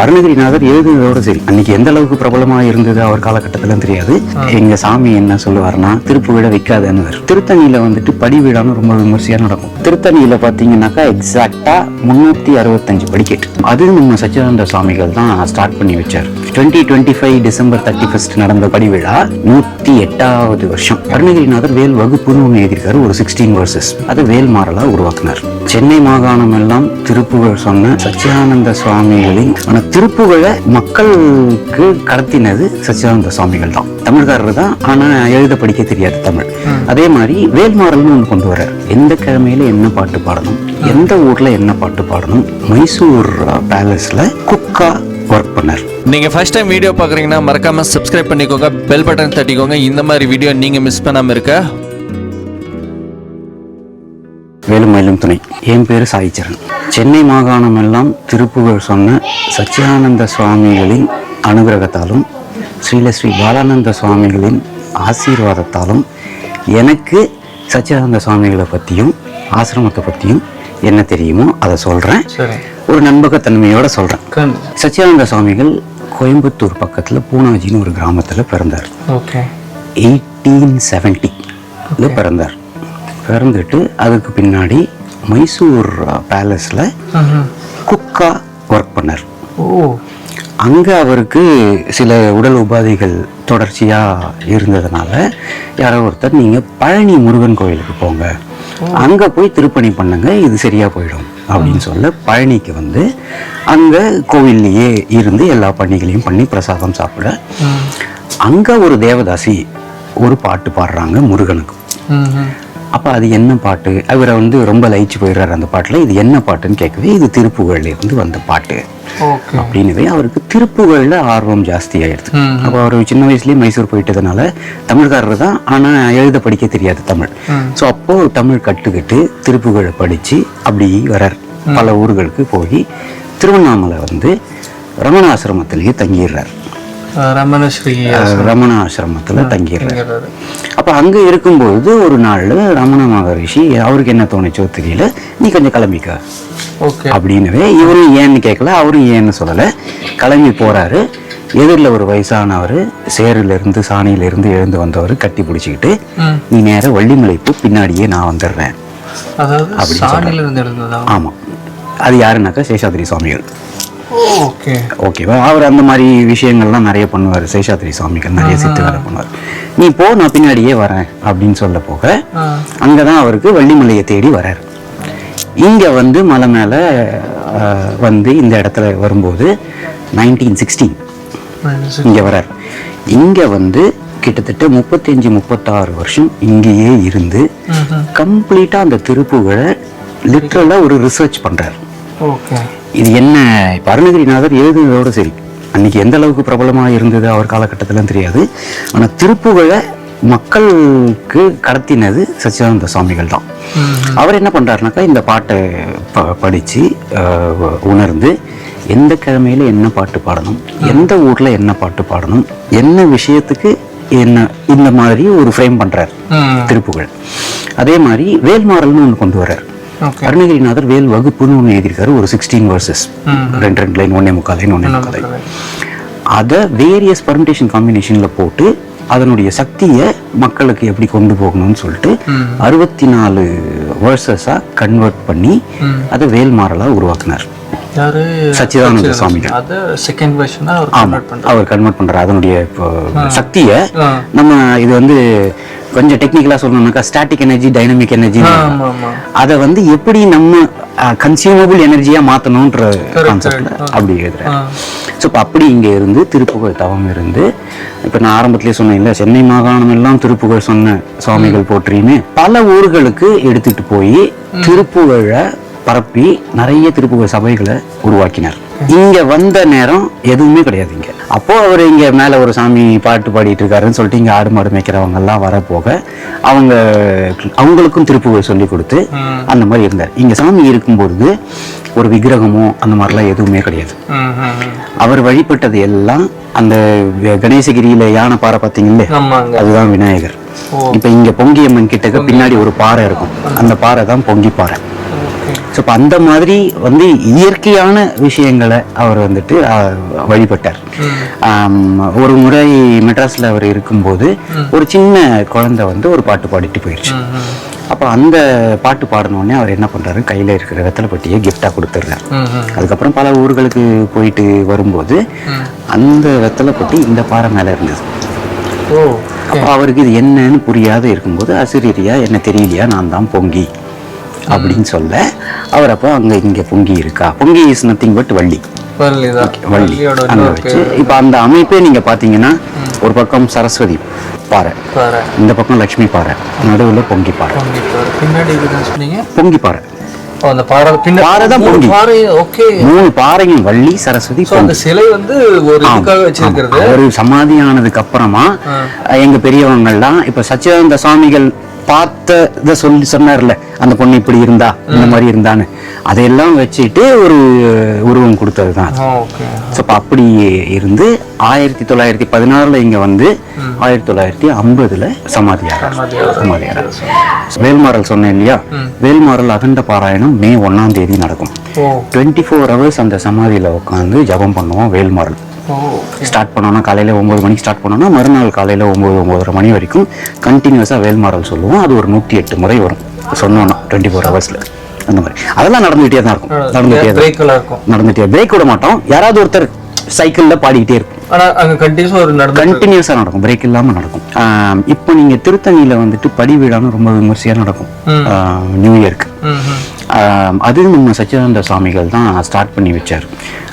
அருணகிரிநாதர் எழுதுனதோட சரி, அன்னைக்கு எந்த அளவுக்கு பிரபலமா இருந்தது அவர் காலகட்டத்துல தெரியாது. எங்க சாமி என்ன சொல்லுவாருன்னா, திருப்பு விழா வைக்காதுன்னு. திருத்தணியில வந்துட்டு படி விழான்னு ரொம்ப விமர்சையா நடக்கும். திருத்தணியில பாத்தீங்கன்னாக்கா எக்ஸாக்டா 365 படிக்கட்டு. அது நம்ம சச்சிதானந்த சுவாமிகள் தான் ஸ்டார்ட் பண்ணி வச்சார். 2025 டிசம்பர் 31 நடந்த படி விழா 108வது வருஷம். அருணகிரிநாதர் வேல் வகுப்புன்னு ஒன்று எழுதியிருக்காரு, ஒரு 16 verses. அதை வேல் மாறலா உருவாக்குனார். சென்னை மாகாணம் எல்லாம் திருப்புகழ் சொன்ன சச்சிதானந்த சுவாமிகளின் திருப்புகழை மக்களுக்கு கடத்தினது சச்சிதானந்த சுவாமிகள் தான். தமிழ்காரர் தான், ஆனா எழுத படிக்க தெரியாது தமிழ். அதே மாதிரி வேல்மாறல்னு ஒன்று கொண்டு வர்றார். எந்த கிழமையில என்ன பாட்டு பாடணும், எந்த ஊர்ல என்ன பாட்டு பாடணும். மைசூர் பேலஸ்ல குக்கா ஒர்க் பண்ணார். நீங்க ஃபர்ஸ்ட் டைம் வீடியோ பாக்குறீங்கன்னா மறக்காம சப்ஸ்கிரைப் பண்ணிக்கோங்க, பெல் பட்டன் தட்டிக்கோங்க. இந்த மாதிரி வீடியோ நீங்க மிஸ் பண்ணாம இருக்க. வேலும் மயிலும் துணை. என் பேரு சாய்ச்சரன். சென்னை மாகாணம் எல்லாம் திருப்புகழ் சொன்ன சச்சிதானந்த சுவாமிகளின் அனுகிரகத்தாலும் ஸ்ரீ பாலானந்த சுவாமிகளின் ஆசீர்வாதத்தாலும் எனக்கு சச்சிதானந்த சுவாமிகளை பற்றியும் ஆசிரமத்தை பற்றியும் என்ன தெரியுமோ அதை சொல்கிறேன். ஒரு நம்பகத்தன்மையோட சொல்கிறேன். சச்சிதானந்த சுவாமிகள் கோயம்புத்தூர் பக்கத்தில் பூனாஜின்னு ஒரு கிராமத்தில் பிறந்தார். 1870 பிறந்தார். பிறந்துட்டு அதுக்கு பின்னாடி மைசூர் பேலஸில் குக்கா ஒர்க் பண்ணார். அங்கே அவருக்கு சில உடல் உபாதைகள் தொடர்ச்சியாக இருந்ததுனால யாரோ ஒருத்தர், நீங்கள் பழனி முருகன் கோயிலுக்கு போங்க, அங்கே போய் திருப்பணி பண்ணுங்க, இது சரியாக போயிடும் அப்படின்னு சொல்ல பழனிக்கு வந்து அங்கே கோவில்லையே இருந்து எல்லா பணிகளையும் பண்ணி பிரசாதம் சாப்பிட, அங்கே ஒரு தேவதாசி ஒரு பாட்டு பாடுறாங்க முருகனுக்கு. அப்போ அது என்ன பாட்டு, அவரை வந்து ரொம்ப லயிச்சு போயிடுறாரு அந்த பாட்டில். இது என்ன பாட்டுன்னு கேட்கவே, இது திருப்புகழ்ல இருந்து வந்த பாட்டு அப்படின்னவே அவருக்கு திருப்புகழ்ல ஆர்வம் ஜாஸ்தி ஆயிடுது. அப்போ அவர் சின்ன வயசுலேயே மைசூர் போயிட்டதுனால தமிழ்காரர் தான், ஆனால் எழுத படிக்க தெரியாது தமிழ். ஸோ அப்போ தமிழ் கற்றுக்கிட்டு திருப்புகழை படித்து அப்படி வரார். பல ஊர்களுக்கு போய் திருவண்ணாமலை வந்து ரமண ஆசிரமத்திலேயே தங்கிடுறார். ரமண ஆசிரமத்துல தங்கிடுறாரு. அப்ப அங்க இருக்கும்போது ஒரு நாள் ரமண மகரிஷி, அவருக்கு என்ன தோணுச்சோ தெரியல, நீ கொஞ்சம் கிளம்பிக்க அப்படின்னவே இவரும் ஏன்னு கேட்கல, அவரும் ஏன்னு சொல்லல, கிளம்பி போறாரு. எதிரில் ஒரு வயசானவர், சேருல இருந்து சாணியில இருந்து எழுந்து வந்தவர் கட்டி பிடிச்சிக்கிட்டு, நீ நேர வள்ளிமலைப்பு பின்னாடியே நான் வந்துடுறேன் அப்படின்னு சொல்றாரு. ஆமா, அது யாருன்னாக்கா சேஷாத்ரி சுவாமிகள். ஓகேவா, அவர் அந்த மாதிரி விஷயங்கள்லாம் நிறைய பண்ணுவார். சேஷாத்ரி சுவாமிகள் நிறைய சித்து வேலை பண்ணுவார். நீ போ, நான் பின்னாடியே வரேன் அப்படின்னு சொல்ல போக அங்கதான் அவருக்கு வள்ளிமலையை தேடி வர்றார். இங்க வந்து மலை மேல வந்து இந்த இடத்துல வரும்போது 1916 இங்க வர்றார். இங்க வந்து கிட்டத்தட்ட 35-36 வருஷம் இங்கேயே இருந்து கம்ப்ளீட்டா அந்த திருப்புகழை லிட்ரலா ஒரு ரிசர்ச் பண்றாரு. இது என்ன, இப்போ அருணகிரிநாதர் எழுதுனதோட சரி, அன்னைக்கு எந்த அளவுக்கு பிரபலமாக இருந்தது அவர் காலகட்டத்துல தெரியாது. ஆனால் திருப்புகழை மக்களுக்கு கடத்தினது சச்சிதானந்த சுவாமிகள் தான். அவர் என்ன பண்றாருனாக்கா, இந்த பாட்டை படிச்சு உணர்ந்து எந்த கிழமையில என்ன பாட்டு பாடணும், எந்த ஊர்ல என்ன பாட்டு பாடணும், என்ன விஷயத்துக்கு என்ன, இந்த மாதிரி ஒரு ஃப்ரேம் பண்றாரு திருப்புகழ். அதே மாதிரி வேல்மாறல்னு ஒன்று கொண்டு வர்றார். அருணகிரிநாதர் வேல் வகுப்புன்னு ஒன்று எழுதியிருக்காரு, ஒரு 16 verses, 2 லைன், 1.25 லைன். அதை வேரியஸ் பர்மிட்டேஷன் காம்பினேஷன்ல போட்டு அதனுடைய சக்தியை மக்களுக்கு எப்படி கொண்டு போகணும்னு சொல்லிட்டு 64 verses கன்வெர்ட் பண்ணி அதை வேல்மாறலா உருவாக்குனார் சச்சிதானந்த சுவாமிகள். அவர் கன்வெர்ட் பண்றார் அதனுடைய சக்தியை. நம்ம இது வந்து கொஞ்சம் டெக்னிக்கலா சொல்லணும்னாக்கா ஸ்டாட்டிக் எனர்ஜி, டைனமிக் எனர்ஜி, அதை வந்து எப்படி நம்ம கன்சியூமபிள் எனர்ஜியா மாத்தணும்ன்ற கான்செப்ட்ல அப்படி எழுதுறேன். ஸோ இப்போ அப்படி இங்க இருந்து திருப்புகழ் தவம் இருந்து, இப்ப நான் ஆரம்பத்திலே சொன்னேன் இல்ல, சென்னை மாகாணம் எல்லாம் திருப்புகழ் சொன்ன சுவாமிகள் போற்றின்னு பல ஊர்களுக்கு எடுத்துட்டு போய் திருப்புகழை பரப்பி நிறைய திருப்புகழ் சபைகளை உருவாக்கினார். இங்க வந்த நேரம் எதுவுமே கிடையாது இங்க. அப்போ அவர் இங்க மேல ஒரு சாமி பாட்டு பாடிட்டு இருக்காருன்னு சொல்லிட்டு இங்க ஆடு மாடு மேய்க்கிறவங்க எல்லாம் வர போக அவங்களுக்கும் திருப்புகழ் சொல்லி கொடுத்து அந்த மாதிரி இருந்தார். இங்க சாமி இருக்கும்போது ஒரு விக்கிரகமோ அந்த மாதிரிலாம் எதுவுமே கிடையாது. அவர் வழிபட்டது எல்லாம் அந்த கணேசகிரியில யானை பாறை பார்த்தீங்களே, அதுதான் விநாயகர். இப்ப இங்க பொங்கியம்மன் கிட்டக்க பின்னாடி ஒரு பாறை இருக்கும், அந்த பாறை தான் பொங்கி பாறை. ஸோ இப்போ அந்த மாதிரி வந்து இயற்கையான விஷயங்களை அவர் வந்துட்டு வழிபட்டார். ஒரு முறை மெட்ராஸில் அவர் இருக்கும்போது ஒரு சின்ன குழந்தை வந்து ஒரு பாட்டு பாடிட்டு போயிடுச்சு. அப்போ அந்த பாட்டு பாடினோடனே அவர் என்ன பண்ணுறாரு, கையில் இருக்கிற வெத்தலைப்பட்டியை கிஃப்டாக கொடுத்துட்றாரு. அதுக்கப்புறம் பல ஊர்களுக்கு போயிட்டு வரும்போது அந்த வெத்தலைப்பட்டி இந்த பாறை மேலே இருந்தது. அப்போ அவருக்கு இது என்னன்னு புரியாத இருக்கும்போது, அசிரியா என்ன தெரியலையா, நான் தான் பொங்கி அப்படின்னு சொல்ல, அவர் அப்போ இங்கே பொங்கி இருக்கா, பொங்கி இஸ் நத்திங் பட் வள்ளி அங்கே வச்சு. இப்போ அந்த அமைப்பே நீங்கள் பார்த்தீங்கன்னா ஒரு பக்கம் சரஸ்வதி பாறை, இந்த பக்கம் லட்சுமி பாறை, நடுவில் பொங்கி பாறை, பொங்கி பாறை. மூணு பாறையும் வள்ளி சரஸ்வதி. சிலை வந்து ஒரு சமாதியானதுக்கு அப்புறமா எங்க பெரியவங்கள்லாம் இப்ப சச்சிதானந்த சுவாமிகள் பார்த்தத சொன்னார்ல, அந்த பொண்ணு இப்படி இருந்தா இந்த மாதிரி இருந்தான்னு, அதையெல்லாம் வச்சுட்டு ஒரு உருவம் கொடுத்தது தான். அப்படி இருந்து 1916 இங்க வந்து 1950 சமாதியார். வேல்மாறல் சொன்னேன் இல்லையா, வேல்மாறல் அகண்ட பாராயணம் May 1 நடக்கும். 24 hours அந்த சமாதியில உட்காந்து ஜபம் பண்ணுவோம். வேல்மாறல் ஸ்டார்ட் பண்ணோம்னா காலையில் 9 மணிக்கு ஸ்டார்ட் பண்ணோம்னா மறுநாள் காலையில் 9-9:30 மணி வரைக்கும் கண்டினியூஸாக வேல்மாறல் சொல்லுவோம். அது ஒரு 108 முறை வரும் சொன்னோன்னா 24 hours. அந்த மாதிரி அதெல்லாம் நடந்துகிட்டே தான் இருக்கும். நடந்துகிட்டே பிரேக் விட மாட்டோம். யாராவது ஒருத்தர் சைக்கிளில் பாடிக்கிட்டே இருக்கும். கண்டினியூஸா நடக்கும், பிரேக் இல்லாம நடக்கும். இப்போ நீங்க திருத்தணியில வந்துட்டு படி விழான்னு ரொம்ப விமர்சையா நடக்கும் நியூ இயர்க்கு. அது நம்ம சச்சிதானந்த சுவாமிகள் தான் ஸ்டார்ட் பண்ணி வச்சார்.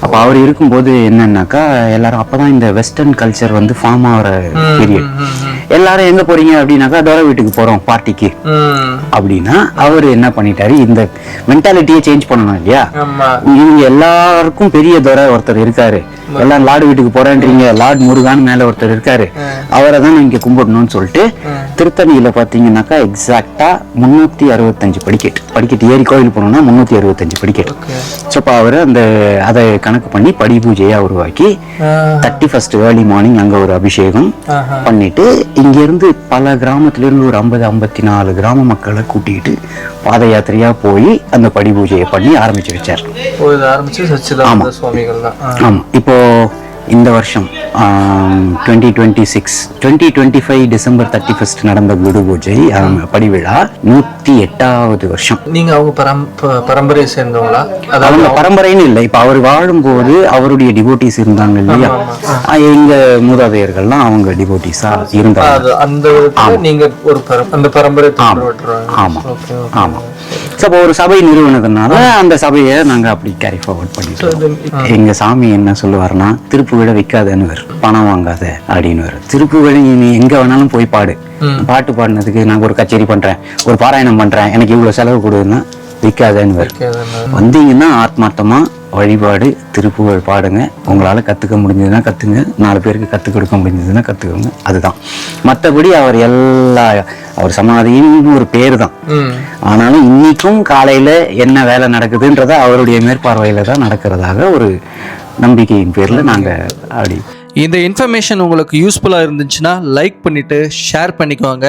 அப்போ அவர் இருக்கும்போது என்னன்னாக்கா, எல்லாரும் அப்பதான் இந்த வெஸ்டர்ன் கல்ச்சர் வந்து ஃபார்ம் ஆகிற பீரியட். எல்லாரும் எங்க போறீங்க அப்படின்னாக்கா, தோர வீட்டுக்கு போறோம் பார்ட்டிக்கு அப்படின்னா, அவர் என்ன பண்ணிட்டாரு, இந்த மென்டாலிட்டியை சேஞ்ச் பண்ணணும் இல்லையா. இவங்க எல்லாருக்கும் பெரிய தோர ஒருத்தர் இருக்காரு, எல்லாம் லார்டு வீட்டுக்கு போறேன்றீங்க, லார்ட் முருகான் மேல ஒருத்தர் இருக்காரு, அவரை தான் நீங்க கும்பிடணும்னு சொல்லிட்டு திருத்தணியில பாத்தீங்கன்னாக்கா எக்ஸாக்டா 365 படிக்கட்டு ஏறி கோயில் போனோம்னா 365 படிக்கட்டு. ஸோ இப்போ அவர் அதை கணக்கு பண்ணி படி பூஜையா உருவாக்கி 31st ஏர்லி மார்னிங் அங்க ஒரு அபிஷேகம் பண்ணிட்டு, இங்க இருந்து பல கிராமத்துல இருந்து ஒரு 50-54 கிராம மக்களை கூட்டிட்டு பாத யாத்திரையா போய் அந்த படி பூஜையை பண்ணி ஆரம்பிச்சு வச்சார். ஆமா. இப்போ இந்த வருஷம் 2025 டிசம்பர் 31 நடந்த குரு பூஜை படி விழா 108வது வருஷம். நீங்க அவங்க பரம்பரையை சேர்ந்தவங்களா? அவங்க பரம்பரைன்னு இல்லை, இப்ப அவர் வாழும்போது அவருடைய டிவோட்டிஸ் இருந்தாங்க இல்லையா, எங்க மூதாதையர்கள்லாம் அவங்க டிவோட்டிஸா இருந்தாங்க. ஆமா ஆமா. அப்போ ஒரு சபை நிறுவனதுனால அந்த சபையை நாங்க அப்படி கேரி ஃபார்வர்ட் பண்ணிட்டோம். எங்க சாமி என்ன சொல்லுவாருன்னா, திருப்பு விட வைக்காதன்னு பணம் வாங்காத அப்படின்னு. திருப்பு விட நீ எங்க வேணாலும் போய் பாடு, பாட்டு பாடினதுக்கு நாங்க ஒரு கச்சேரி பண்றேன், ஒரு பாராயணம் பண்றேன், எனக்கு இவ்வளவு செலவு கொடுன்னா விற்காதன்னு. வந்தீங்கன்னா ஆத்மார்த்தமா வழிபாடு திருப்புகழ் பாடுங்க. உங்களால கத்துக்க முடிஞ்சதுன்னா கத்துங்க, 4 பேருக்கு கத்துக் கொடுக்க முடிஞ்சதுன்னா கத்துக்கோங்க. அதுதான். மற்றபடி அவர் சமாதியின் ஒரு பேரு தான். ஆனாலும் இன்னைக்கும் காலையில என்ன வேலை நடக்குதுன்றத அவருடைய மேற்பார்வையில தான் நடக்கிறதாக ஒரு நம்பிக்கையின் பேர்ல நாங்க அப்படி. இந்த இன்ஃபர்மேஷன் உங்களுக்கு யூஸ்ஃபுல்லாக இருந்துச்சுன்னா லைக் பண்ணிவிட்டு ஷேர் பண்ணிக்கோங்க.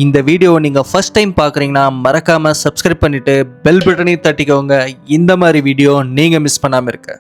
இந்த வீடியோவை நீங்கள் ஃபர்ஸ்ட் டைம் பார்க்குறீங்கன்னா மறக்காமல் சப்ஸ்கிரைப் பண்ணிவிட்டு பெல் பட்டனையும் தட்டிக்கோங்க. இந்த மாதிரி வீடியோ நீங்கள் மிஸ் பண்ணாமல் இருக்க.